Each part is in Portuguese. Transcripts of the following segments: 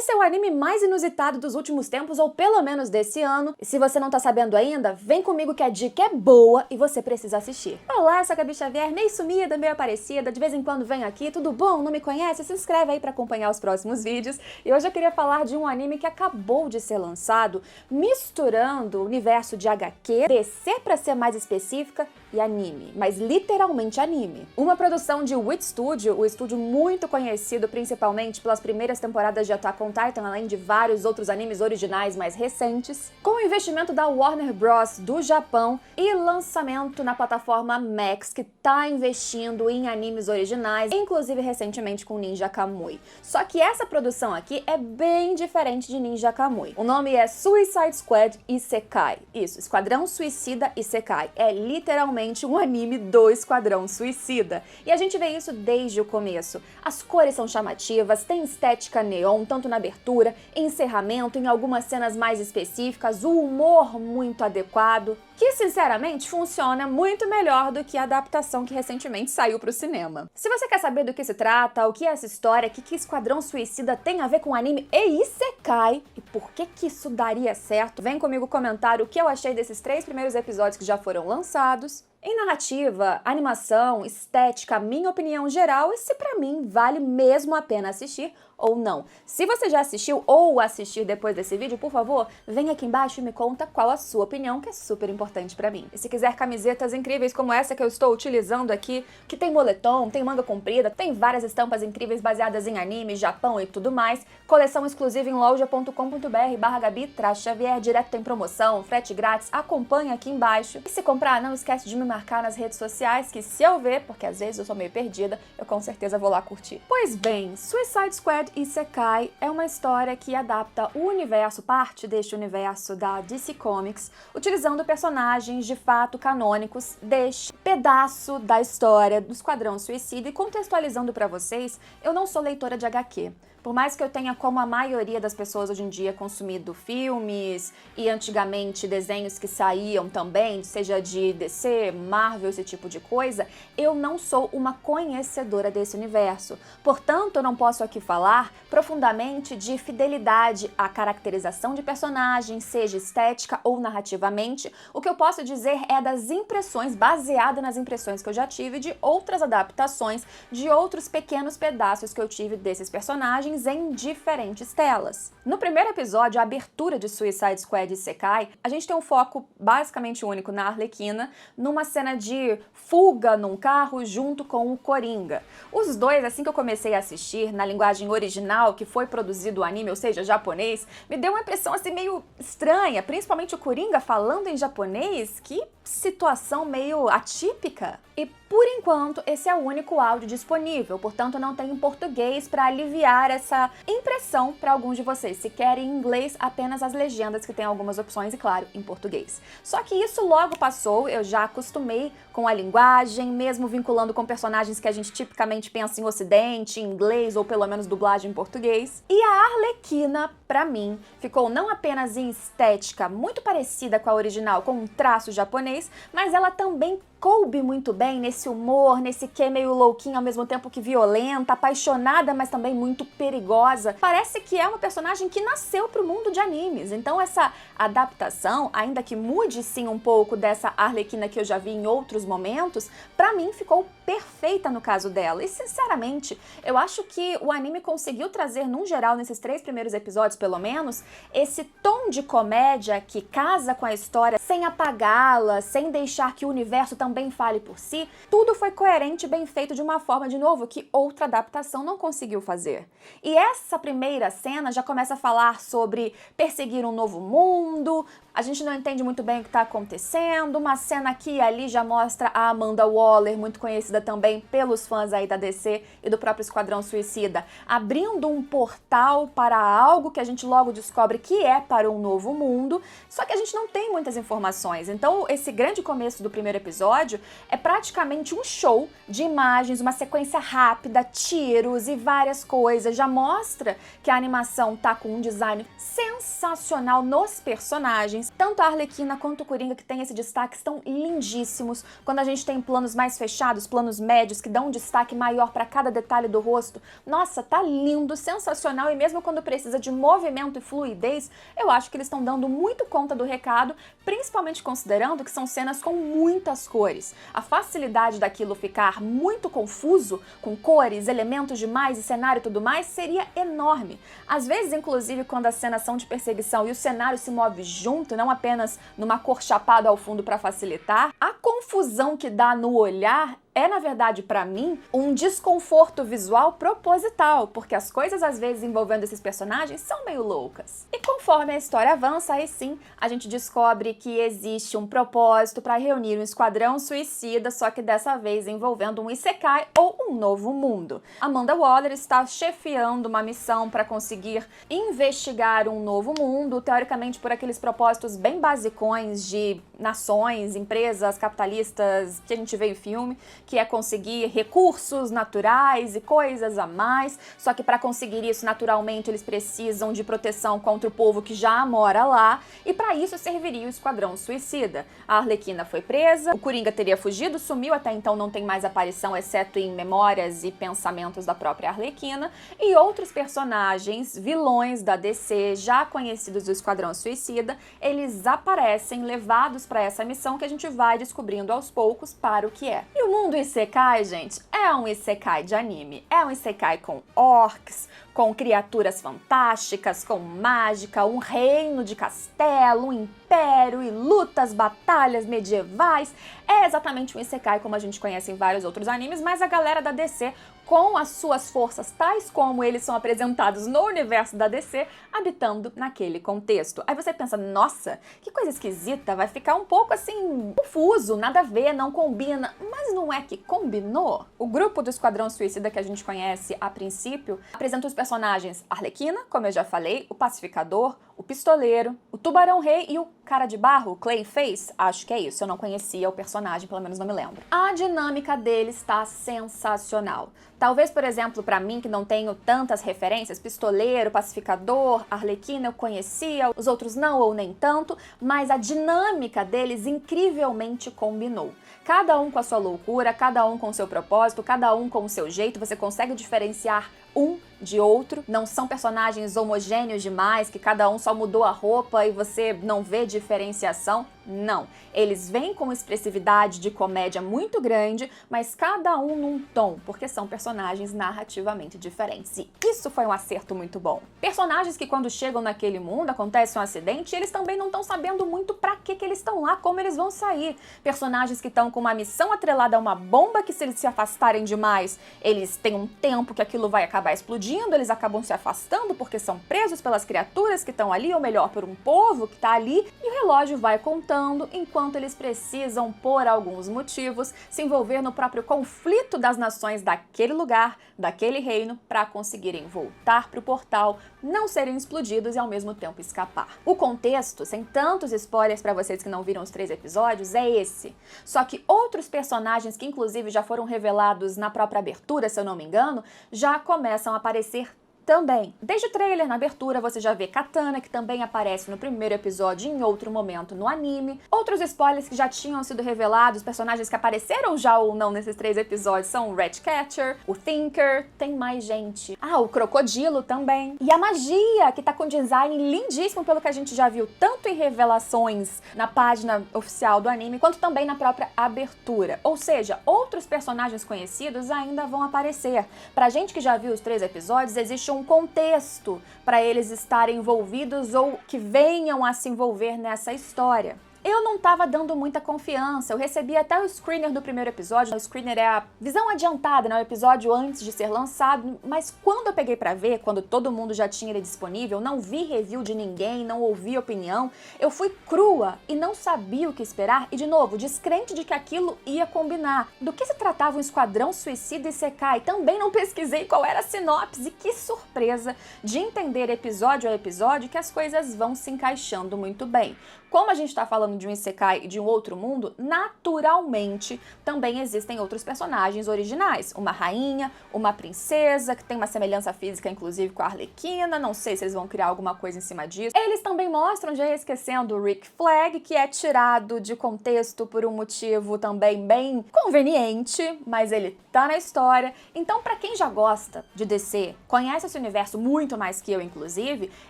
Esse é o anime mais inusitado dos últimos tempos, ou pelo menos desse ano. E se você não tá sabendo ainda, vem comigo que a dica é boa e você precisa assistir. Olá, eu sou a Gabi Xavier, meio sumida, meio aparecida, de vez em quando venho aqui, tudo bom? Não me conhece? Se inscreve aí pra acompanhar os próximos vídeos. E hoje eu queria falar de um anime que acabou de ser lançado, misturando o universo de HQ, DC pra ser mais específica, e anime, mas literalmente anime. Uma produção de Wit Studio, o estúdio muito conhecido principalmente pelas primeiras temporadas de Attack on Titan, além de vários outros animes originais mais recentes, com o investimento da Warner Bros. Do Japão e lançamento na plataforma Max, que tá investindo em animes originais, inclusive recentemente com Ninja Kamui. Só que essa produção aqui é bem diferente de Ninja Kamui. O nome é Suicide Squad Isekai. Isso, Esquadrão Suicida Isekai. É literalmente um anime do Esquadrão Suicida. E a gente vê isso desde o começo. As cores são chamativas, tem estética neon, tanto na abertura, encerramento, em algumas cenas mais específicas, o humor muito adequado, que sinceramente funciona muito melhor do que a adaptação que recentemente saiu para o cinema. Se você quer saber do que se trata, o que é essa história, o que Esquadrão Suicida tem a ver com anime e Isekai, e por que isso daria certo, vem comigo comentar o que eu achei desses 3 primeiros episódios que já foram lançados. Em narrativa, animação, estética, minha opinião geral e se pra mim vale mesmo a pena assistir ou não. Se você já assistiu ou assistir depois desse vídeo, por favor, vem aqui embaixo e me conta qual a sua opinião, que é super importante pra mim. E se quiser camisetas incríveis como essa que eu estou utilizando aqui, que tem moletom, tem manga comprida, tem várias estampas incríveis baseadas em anime, Japão e tudo mais, coleção exclusiva em loja.com.br/Gabi-Xavier, direto tem promoção, frete grátis, acompanha aqui embaixo. E se comprar, não esquece de me marcar nas redes sociais, que se eu ver, porque às vezes eu sou meio perdida, eu com certeza vou lá curtir. Pois bem, Suicide Squad Isekai é uma história que adapta o universo, parte deste universo da DC Comics, utilizando personagens de fato canônicos deste pedaço da história do Esquadrão Suicida. E contextualizando pra vocês, eu não sou leitora de HQ. Por mais que eu tenha, como a maioria das pessoas hoje em dia, consumido filmes e antigamente desenhos que saíam também, seja de DC, Marvel, esse tipo de coisa, eu não sou uma conhecedora desse universo. Portanto, eu não posso aqui falar profundamente de fidelidade à caracterização de personagens, seja estética ou narrativamente. O que eu posso dizer é das impressões, baseada nas impressões que eu já tive de outras adaptações, de outros pequenos pedaços que eu tive desses personagens em diferentes telas. No primeiro episódio, a abertura de Suicide Squad Isekai, a gente tem um foco basicamente único na Arlequina, numa cena de fuga num carro junto com o Coringa. Os dois, assim que eu comecei a assistir, na linguagem original que foi produzido o anime, ou seja, japonês, me deu uma impressão assim meio estranha, principalmente o Coringa falando em japonês, que situação meio atípica. E por enquanto, esse é o único áudio disponível, portanto não tem em português para aliviar essa impressão para alguns de vocês. Se querem em inglês, apenas as legendas, que tem algumas opções, e claro, em português. Só que isso logo passou, eu já acostumei com a linguagem, mesmo vinculando com personagens que a gente tipicamente pensa em ocidente, em inglês ou pelo menos dublagem em português. E a Arlequina, pra mim, ficou não apenas em estética muito parecida com a original, com um traço japonês, mas ela também coube muito bem nesse humor, nesse quê meio louquinho, ao mesmo tempo que violenta, apaixonada, mas também muito perigosa. Parece que é uma personagem que nasceu pro mundo de animes. Então essa adaptação, ainda que mude sim um pouco dessa Arlequina que eu já vi em outros momentos, pra mim ficou perfeita no caso dela. E sinceramente, eu acho que o anime conseguiu trazer, num geral, nesses 3 primeiros episódios pelo menos, esse tom de comédia que casa com a história sem apagá-la, sem deixar que o universo também fale por si. Tudo foi coerente e bem feito de uma forma, de novo, que outra adaptação não conseguiu fazer. E essa primeira cena já começa a falar sobre perseguir um novo mundo, a gente não entende muito bem o que está acontecendo, uma cena aqui e ali já mostra a Amanda Waller, muito conhecida também pelos fãs aí da DC e do próprio Esquadrão Suicida, abrindo um portal para algo que a gente logo descobre que é para um novo mundo, só que a gente não tem muitas informações. Então esse grande começo do primeiro episódio episódio é praticamente um show de imagens, uma sequência rápida, tiros e várias coisas. Já mostra que a animação tá com um design sensacional nos personagens. Tanto a Arlequina quanto o Coringa, que tem esse destaque, estão lindíssimos. Quando a gente tem planos mais fechados, planos médios, que dão um destaque maior para cada detalhe do rosto, nossa, tá lindo, sensacional. E mesmo quando precisa de movimento e fluidez, eu acho que eles estão dando muito conta do recado, principalmente considerando que são cenas com muitas cores. A facilidade daquilo ficar muito confuso, com cores, elementos demais e cenário e tudo mais, seria enorme. Às vezes, inclusive, quando as cenas são de perseguição e o cenário se move junto, não apenas numa cor chapada ao fundo para facilitar, a confusão que dá no olhar é, na verdade, para mim, um desconforto visual proposital, porque as coisas, às vezes, envolvendo esses personagens são meio loucas. E conforme a história avança, aí sim, a gente descobre que existe um propósito para reunir um esquadrão suicida, só que dessa vez envolvendo um Isekai ou um novo mundo. Amanda Waller está chefiando uma missão para conseguir investigar um novo mundo, teoricamente por aqueles propósitos bem basicões de nações, empresas capitalistas que a gente vê em filme, que é conseguir recursos naturais e coisas a mais, só que para conseguir isso, naturalmente, eles precisam de proteção contra o povo que já mora lá, e para isso serviria o Esquadrão Suicida. A Arlequina foi presa, o Coringa teria fugido, sumiu, até então não tem mais aparição, exceto em memórias e pensamentos da própria Arlequina, e outros personagens, vilões da DC, já conhecidos do Esquadrão Suicida, eles aparecem levados para essa missão que a gente vai descobrindo aos poucos para o que é. E o mundo Isekai, gente, é um Isekai de anime. É um Isekai com orcs, com criaturas fantásticas, com mágica, um reino de castelo, um império e lutas, batalhas medievais. É exatamente um Isekai como a gente conhece em vários outros animes, mas a galera da DC, com as suas forças tais como eles são apresentados no universo da DC, habitando naquele contexto. Aí você pensa, nossa, que coisa esquisita, vai ficar um pouco assim, confuso, nada a ver, não combina. Mas não é que combinou? O grupo do Esquadrão Suicida que a gente conhece a princípio apresenta os personagens Arlequina, como eu já falei, o Pacificador, o Pistoleiro, o Tubarão-Rei e o Cara de Barro, Clayface, acho que é isso, eu não conhecia o personagem, pelo menos não me lembro. A dinâmica dele está sensacional. Talvez, por exemplo, pra mim, que não tenho tantas referências, Pistoleiro, Pacificador, Arlequina eu conhecia, os outros não ou nem tanto, mas a dinâmica deles incrivelmente combinou. Cada um com a sua loucura, cada um com o seu propósito, cada um com o seu jeito, você consegue diferenciar um de outro, não são personagens homogêneos demais, que cada um só mudou a roupa e você não vê diferenciação. Não, eles vêm com expressividade de comédia muito grande, mas cada um num tom, porque são personagens narrativamente diferentes. E isso foi um acerto muito bom. Personagens que quando chegam naquele mundo, acontece um acidente, e eles também não estão sabendo muito pra que eles estão lá, como eles vão sair. Personagens que estão com uma missão atrelada a uma bomba que, se eles se afastarem demais, eles têm um tempo que aquilo vai acabar explodindo, eles acabam se afastando porque são presos pelas criaturas que estão ali, ou melhor, por um povo que está ali, e o relógio vai contando enquanto eles precisam, por alguns motivos, se envolver no próprio conflito das nações daquele lugar, daquele reino, para conseguirem voltar para o portal, não serem explodidos e ao mesmo tempo escapar. O contexto, sem tantos spoilers para vocês que não viram os 3 episódios, é esse. Só que outros personagens que inclusive já foram revelados na própria abertura, se eu não me engano, já começam a aparecer também. Desde o trailer, na abertura, você já vê Katana, que também aparece no primeiro episódio em outro momento no anime. Outros spoilers que já tinham sido revelados, personagens que apareceram já ou não nesses 3 episódios, são o Ratcatcher, o Thinker, tem mais gente. Ah, o Crocodilo também. E a Magia, que tá com design lindíssimo pelo que a gente já viu, tanto em revelações na página oficial do anime, quanto também na própria abertura. Ou seja, outros personagens conhecidos ainda vão aparecer. Pra gente que já viu os 3 episódios, existe um contexto para eles estarem envolvidos ou que venham a se envolver nessa história. Eu não tava dando muita confiança, eu recebi até o screener do primeiro episódio, o screener é a visão adiantada, né, o episódio antes de ser lançado, mas quando eu peguei pra ver, quando todo mundo já tinha ele disponível, não vi review de ninguém, não ouvi opinião, eu fui crua e não sabia o que esperar e, de novo, descrente de que aquilo ia combinar. Do que se tratava um Esquadrão Suicida Isekai? Também não pesquisei qual era a sinopse, que surpresa de entender episódio a episódio que as coisas vão se encaixando muito bem. Como a gente tá falando falando de um isekai e de um outro mundo, naturalmente também existem outros personagens originais. Uma rainha, uma princesa, que tem uma semelhança física, inclusive, com a Arlequina. Não sei se eles vão criar alguma coisa em cima disso. Eles também mostram, já esquecendo, o Rick Flag, que é tirado de contexto por um motivo também bem conveniente, mas ele tá na história. Então, pra quem já gosta de DC, conhece esse universo muito mais que eu, inclusive,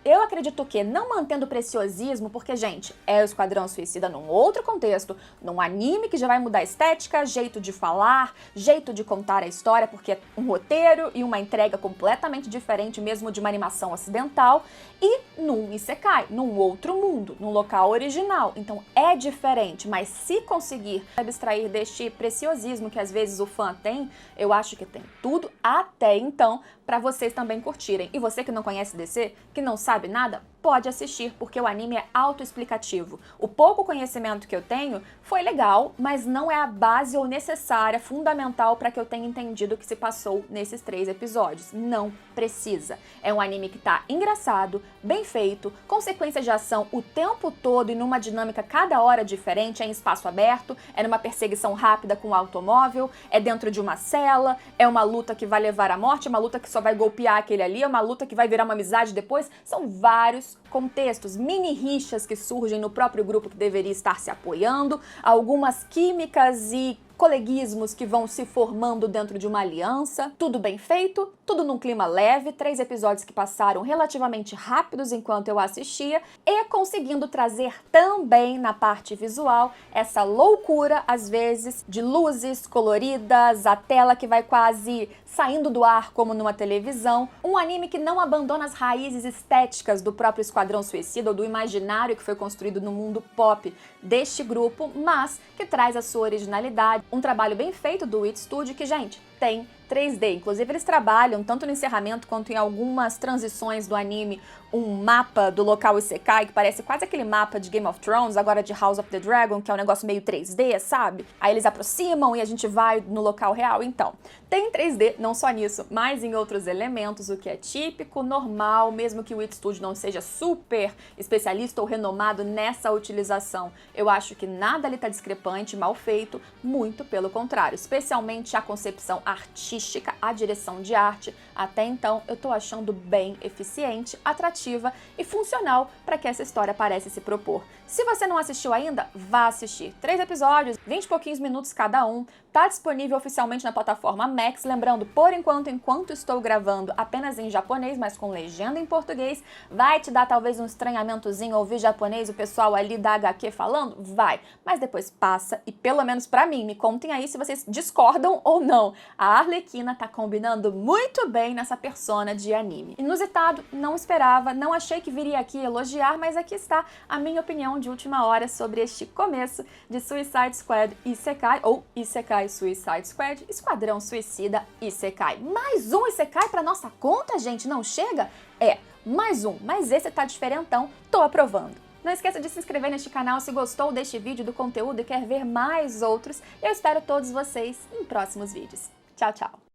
eu acredito que, não mantendo o preciosismo, porque, gente, é o Esquadrão Suicida num outro contexto, num anime que já vai mudar a estética, jeito de falar, jeito de contar a história, porque é um roteiro e uma entrega completamente diferente, mesmo de uma animação ocidental, e num isekai, num outro mundo, num local original. Então é diferente, mas se conseguir abstrair deste preciosismo que às vezes o fã tem, eu acho que tem tudo até então para vocês também curtirem. E você que não conhece DC, que não sabe nada, pode assistir, porque o anime é autoexplicativo. O pouco conhecimento que eu tenho foi legal, mas não é a base ou necessária, fundamental para que eu tenha entendido o que se passou nesses 3 episódios. Não precisa. É um anime que tá engraçado, bem feito, com sequências de ação o tempo todo e numa dinâmica cada hora diferente, é em espaço aberto, é numa perseguição rápida com um automóvel, é dentro de uma cela, é uma luta que vai levar à morte, é uma luta que só vai golpear aquele ali, é uma luta que vai virar uma amizade depois. São vários contextos, mini rixas que surgem no próprio grupo que deveria estar se apoiando, algumas químicas e coleguismos que vão se formando dentro de uma aliança. Tudo bem feito, tudo num clima leve, 3 episódios que passaram relativamente rápidos enquanto eu assistia, e conseguindo trazer também na parte visual essa loucura, às vezes, de luzes coloridas, a tela que vai quase saindo do ar como numa televisão. Um anime que não abandona as raízes estéticas do próprio Esquadrão Suicida ou do imaginário que foi construído no mundo pop deste grupo, mas que traz a sua originalidade. Um trabalho bem feito do Wit Studio que, gente, tem 3D. Inclusive, eles trabalham, tanto no encerramento quanto em algumas transições do anime, um mapa do local isekai, que parece quase aquele mapa de Game of Thrones, agora de House of the Dragon, que é um negócio meio 3D, sabe? Aí eles aproximam e a gente vai no local real. Então, tem 3D, não só nisso, mas em outros elementos, o que é típico, normal, mesmo que o Wit Studio não seja super especialista ou renomado nessa utilização. Eu acho que nada ali tá discrepante, mal feito, muito pelo contrário, especialmente a concepção artística, a direção de arte. Até então, eu tô achando bem eficiente, atrativa e funcional para que essa história parece se propor. Se você não assistiu ainda, vá assistir. 3 episódios, 20 e pouquinhos minutos cada um. Tá disponível oficialmente na plataforma Max, lembrando, por enquanto estou gravando apenas em japonês, mas com legenda em português. Vai te dar talvez um estranhamentozinho ouvir japonês, o pessoal ali da HQ falando? Vai, mas depois passa e pelo menos pra mim, me contem aí se vocês discordam ou não. A Arlequina tá combinando muito bem nessa persona de anime. Inusitado, não esperava, não achei que viria aqui elogiar, mas aqui está a minha opinião de última hora sobre este começo de Suicide Squad Isekai, ou Isekai Suicide Squad, Esquadrão Suicida Isekai. Mais um Isekai pra nossa conta, gente? Não chega? É, mais um, mas esse tá diferentão, tô aprovando. Não esqueça de se inscrever neste canal se gostou deste vídeo, do conteúdo e quer ver mais outros. Eu espero todos vocês em próximos vídeos. Tchau, tchau!